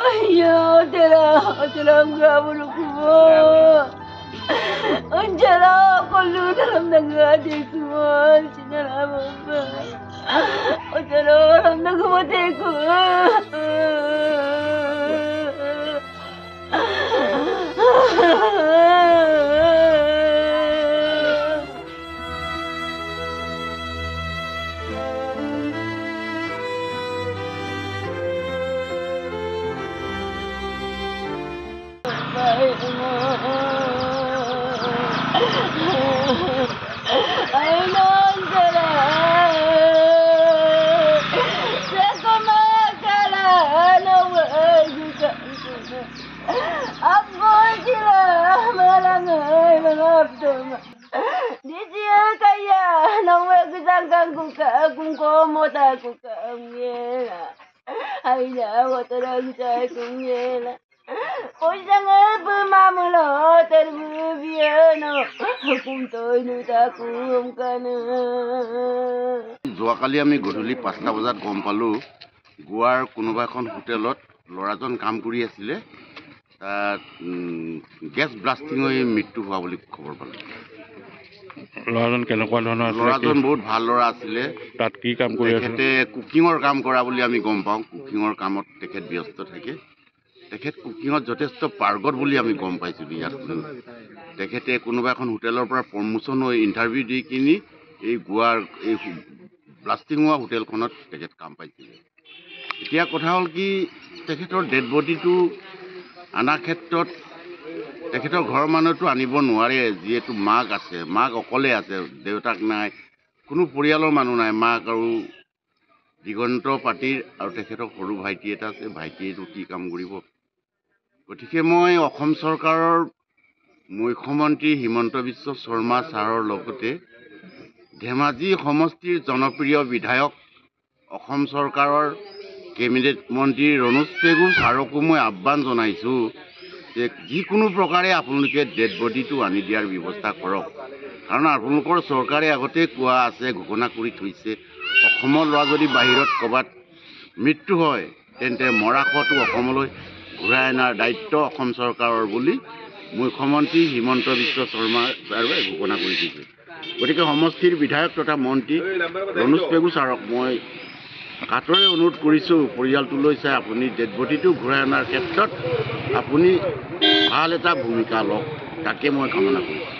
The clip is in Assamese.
Ayo, dalam kamu semua. Anjala, kalau dalam negara semua, dalam apa? Dalam negara teku. Dia kaya nawag sangkang kuka kung komota kuka ngela. Ay na watarag sa ngela. Oisang pemamulo terbubiano kumtoy nutakum kana. যোৱাকালি আমি গধূলি 5টা বজাত গম পালোঁ গোৱাৰ কোনোবা এখন হোটেলত ল'ৰাজন কাম কৰি আছিলে তাত গেছ ব্লাষ্টিং হৈ মৃত্যু হোৱা বুলি খবৰ পালোঁ। ল'ৰাজন কেনেকুৱা ধৰণৰ আছিল? ল'ৰাজন বহুত ভাল ল'ৰা আছিলে। তাত কি কাম কৰি আছিল? তেখেতে কুকিঙৰ কাম কৰা বুলি আমি গম পাওঁ। কুকিঙৰ কামত তেখেত ব্যস্ত থাকে। তেখেত কুকিঙত যথেষ্ট পাৰ্গত বুলি আমি গম পাইছিলোঁ ইয়াত। তেখেতে কোনোবা এখন হোটেলৰ পৰা প্ৰমোশ্যন হৈ ইণ্টাৰভিউ দি কিনি এই গোৱাৰ এই ব্লাষ্টিং হোৱা হোটেলখনত তেখেত কাম পাইছিলে। এতিয়া কথা হ'ল কি তেখেতৰ ডেড বডিটো অনাৰ ক্ষেত্ৰত তেখেতৰ ঘৰৰ মানুহেতো আনিব নোৱাৰে, যিহেতু মাক আছে, মাক অকলে আছে, দেউতাক নাই, কোনো পৰিয়ালৰ মানুহ নাই, মাক আৰু দিগন্ত পাতিৰ আৰু তেখেতৰ সৰু ভাইটি এটা আছে, ভাইটিয়েতো কি কাম কৰিব। গতিকে মই অসম চৰকাৰৰ মুখ্যমন্ত্ৰী হিমন্ত বিশ্ব শৰ্মা ছাৰৰ লগতে ধেমাজি সমষ্টিৰ জনপ্ৰিয় বিধায়ক অসম চৰকাৰৰ কেবিনেট মন্ত্ৰী ৰণোজ পেগু ছাৰকো মই আহ্বান জনাইছোঁ যে যিকোনো প্ৰকাৰে আপোনালোকে ডেড বডিটো আনি দিয়াৰ ব্যৱস্থা কৰক। কাৰণ আপোনালোকৰ চৰকাৰে আগতে কোৱা আছে, ঘোষণা কৰি থৈছে, অসমৰ ল'ৰা যদি বাহিৰত ক'ৰবাত মৃত্যু হয় তেন্তে মৰাশটো অসমলৈ ঘূৰাই অনাৰ দায়িত্ব অসম চৰকাৰৰ বুলি মুখ্যমন্ত্ৰী হিমন্ত বিশ্ব শৰ্মা ছাৰে ঘোষণা কৰি দিছে। গতিকে সমষ্টিৰ বিধায়ক তথা মন্ত্ৰী ৰণোজ পেগু ছাৰক মই কাটৰে অনুৰোধ কৰিছোঁ, পৰিয়ালটোলৈ চাই আপুনি ডেড বডিটো ঘূৰাই অনাৰ ক্ষেত্ৰত আপুনি ভাল এটা ভূমিকা লওক, তাকে মই কামনা কৰিছোঁ।